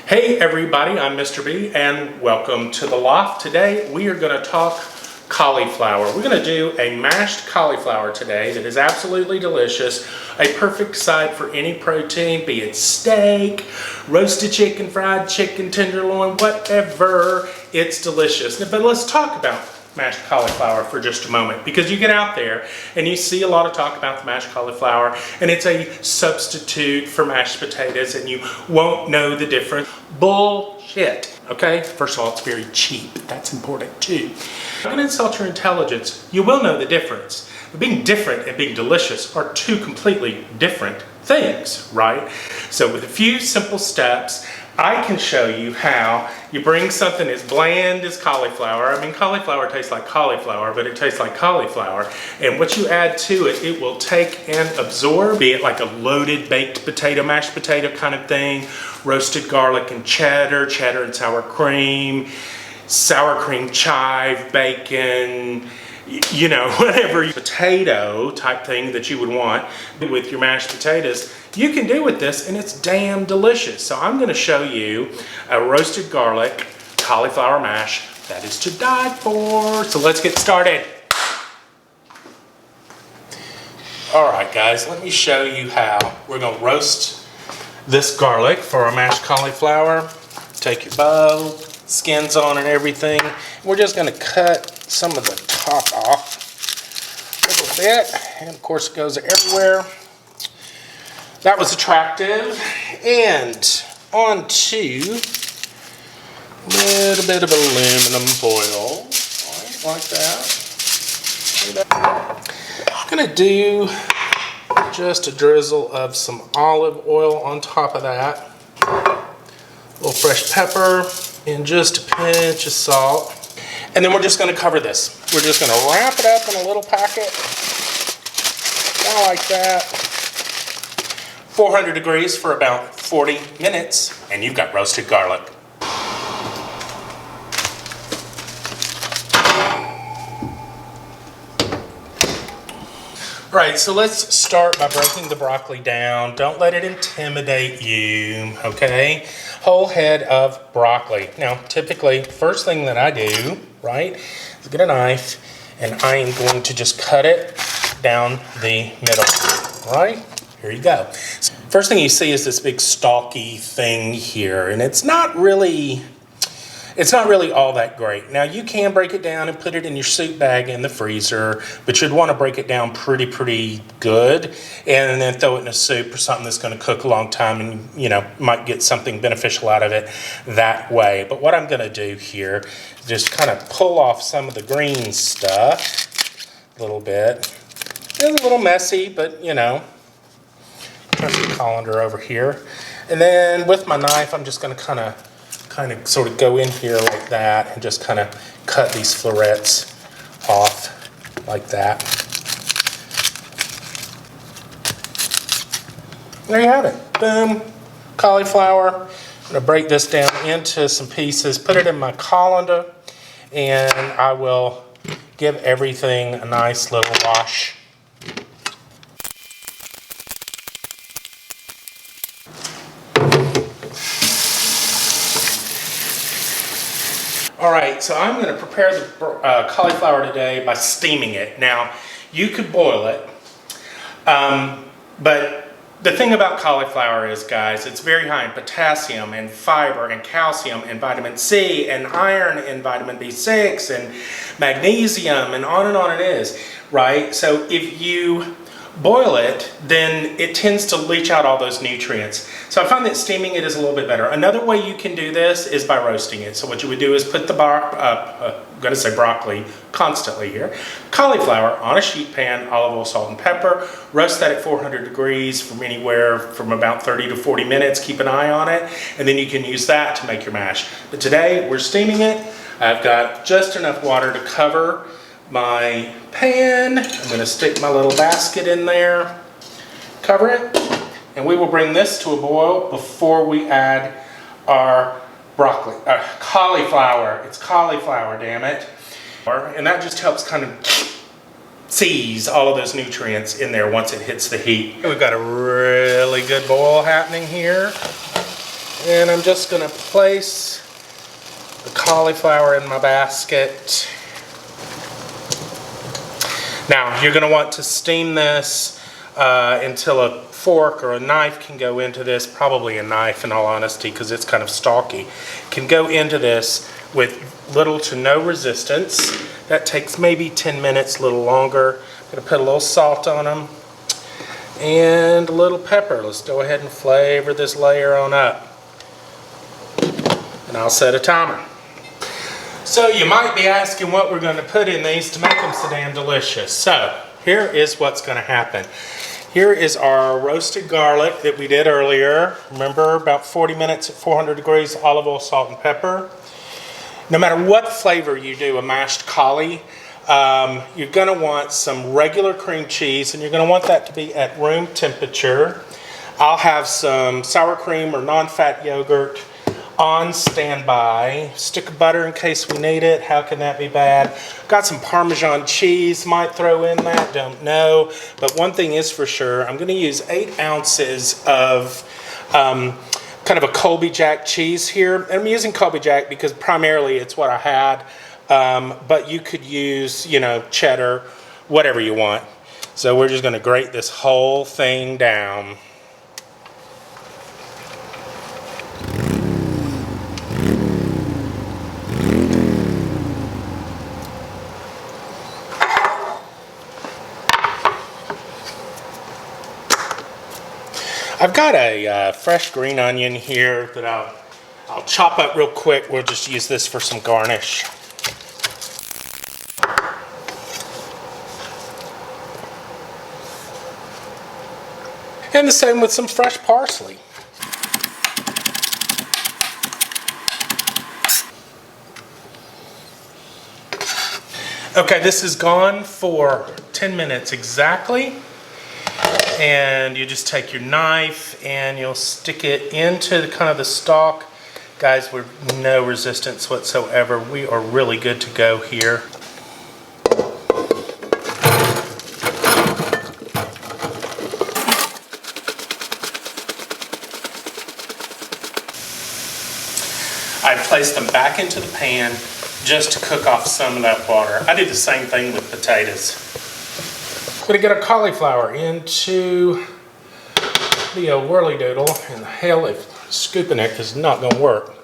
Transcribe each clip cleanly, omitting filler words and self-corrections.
Hey everybody, I'm Mr. B and welcome to the Loft. Today we are going to talk cauliflower. We're going to do a mashed cauliflower today that is absolutely delicious. A perfect side for any protein, be it steak, roasted chicken, fried chicken, tenderloin, whatever. It's delicious. But let's talk about mashed cauliflower for just a moment, because you get out there and you see a lot of talk about the mashed cauliflower and it's a substitute for mashed potatoes and you won't know the difference. Bullshit. Okay, first of all, it's very cheap. That's important too. I'm gonna insult your intelligence. You will know the difference. But being different and being delicious are two completely different things, right? So with a few simple steps, I can show you how you bring something as bland as cauliflower. I mean, cauliflower tastes like cauliflower, but it tastes like cauliflower. And what you add to it, it will take and absorb, be it like a loaded baked potato, mashed potato kind of thing, roasted garlic and cheddar, cheddar and sour cream chive, bacon, you know, whatever potato type thing that you would want with your mashed potatoes, you can do with this, and it's damn delicious. So I'm going to show you a roasted garlic cauliflower mash that is to die for. So let's get started. All right, guys, let me show you how we're going to roast this garlic for our mashed cauliflower. Take your bowl, skins on and everything. We're just going to cut some of the top off a little bit, and of course it goes everywhere. That was attractive. And onto a little bit of aluminum foil, right, like that. I'm going to do just a drizzle of some olive oil on top of that, a little fresh pepper, and just a pinch of salt. And then we're just going to cover this. We're just going to wrap it up in a little packet, kind of like that. 400 degrees for about 40 minutes, and you've got roasted garlic. All right, so let's start by breaking the broccoli down. Don't let it intimidate you, okay? Whole head of broccoli. Now, typically, first thing that I do, right, is get a knife, and I am going to just cut it down the middle, right? Here you go. First thing you see is this big stalky thing here, and it's not really all that great. Now, you can break it down and put it in your soup bag in the freezer, but you'd want to break it down pretty good, and then throw it in a soup or something that's going to cook a long time, and you know, might get something beneficial out of it that way. But what I'm going to do here is just kind of pull off some of the green stuff a little bit. It's a little messy, but you know, turn some colander over here, and then with my knife, I'm just going to kind of sort of go in here like that and just kind of cut these florets off like that. There you have it. Boom. Cauliflower. I'm going to break this down into some pieces, put it in my colander, and I will give everything a nice little wash. All right, so I'm going to prepare the cauliflower today by steaming it. Now, you could boil it, but the thing about cauliflower is, guys, it's very high in potassium and fiber and calcium and vitamin C and iron and vitamin B6 and magnesium and on it is, right? So if you boil it, then it tends to leach out all those nutrients. So I find that steaming it is a little bit better. Another way you can do this is by roasting it. So what you would do is put the broccoli constantly here, cauliflower on a sheet pan, olive oil, salt, and pepper. Roast that at 400 degrees from anywhere from about 30 to 40 minutes. Keep an eye on it, and then you can use that to make your mash. But today we're steaming it. I've got just enough water to cover my pan. I'm going to stick my little basket in there, cover it, and we will bring this to a boil before we add our cauliflower. It's cauliflower, damn it. And that just helps kind of seize all of those nutrients in there once it hits the heat. We've got a really good boil happening here. And I'm just going to place the cauliflower in my basket. Now, you're going to want to steam this until a fork or a knife can go into this, probably a knife in all honesty because it's kind of stalky, can go into this with little to no resistance. That takes maybe 10 minutes, a little longer. I'm going to put a little salt on them and a little pepper. Let's go ahead and flavor this layer on up. And I'll set a timer. So you might be asking what we're going to put in these to make them so damn delicious. So here is what's going to happen. Here is our roasted garlic that we did earlier. Remember, about 40 minutes at 400 degrees, olive oil, salt, and pepper. No matter what flavor you do a mashed cauli, you're going to want some regular cream cheese, and you're going to want that to be at room temperature. I'll have some sour cream or non-fat yogurt on standby. Stick of butter in case we need it. How can that be bad? Got some Parmesan cheese, might throw in that, don't know. But one thing is for sure, I'm going to use 8 ounces of kind of a Colby Jack cheese here. And I'm using Colby Jack because primarily it's what I had. But you could use, you know, cheddar, whatever you want. So we're just going to grate this whole thing down. I've got a fresh green onion here that I'll chop up real quick. We'll just use this for some garnish. And the same with some fresh parsley. Okay, this is gone for 10 minutes exactly. And you just take your knife and you'll stick it into kind of the stalk. Guys, with no resistance whatsoever. We are really good to go here. I placed them back into the pan just to cook off some of that water. I do the same thing with potatoes. We're going to get our cauliflower into the old whirly doodle, and hell if scooping it is not going to work.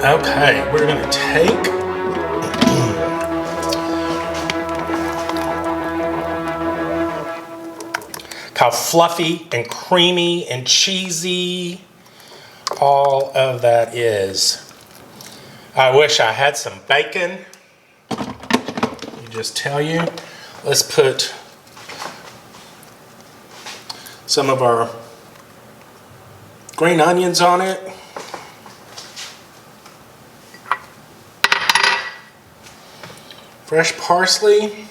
Okay, we're going to take how fluffy and creamy and cheesy all of that is. I wish I had some bacon. Let me just tell you. Let's put some of our green onions on it. Fresh parsley.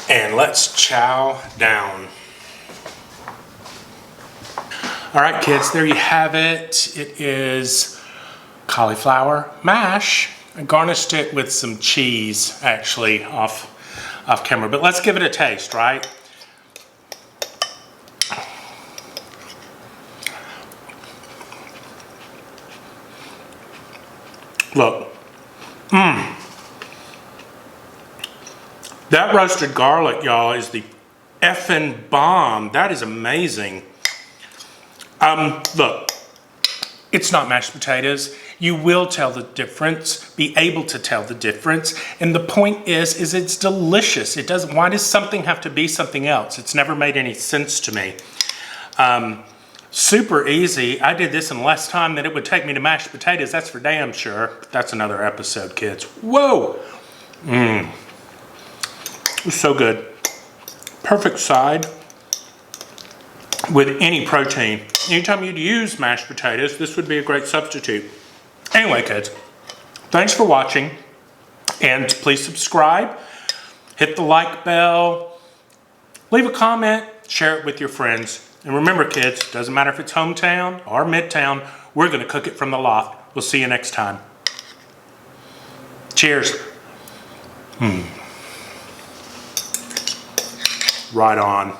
And let's chow down. All right, kids, there you have it. It is cauliflower mash. I garnished it with some cheese, actually, off camera. But let's give it a taste, right? Look. That roasted garlic, y'all, is the effing bomb. That is amazing. Look, it's not mashed potatoes. You will tell the difference, be able to tell the difference. And the point is it's delicious. It doesn't, why does something have to be something else? It's never made any sense to me. Super easy. I did this in less time than it would take me to mash potatoes. That's for damn sure. That's another episode, kids. Whoa! It was so good. Perfect side with any protein. Anytime you'd use mashed potatoes, this would be a great substitute. Anyway, kids, thanks for watching. And please subscribe, hit the like bell, leave a comment, share it with your friends. And remember, kids, doesn't matter if it's hometown or midtown, we're going to cook it from the loft. We'll see you next time. Cheers. Right on.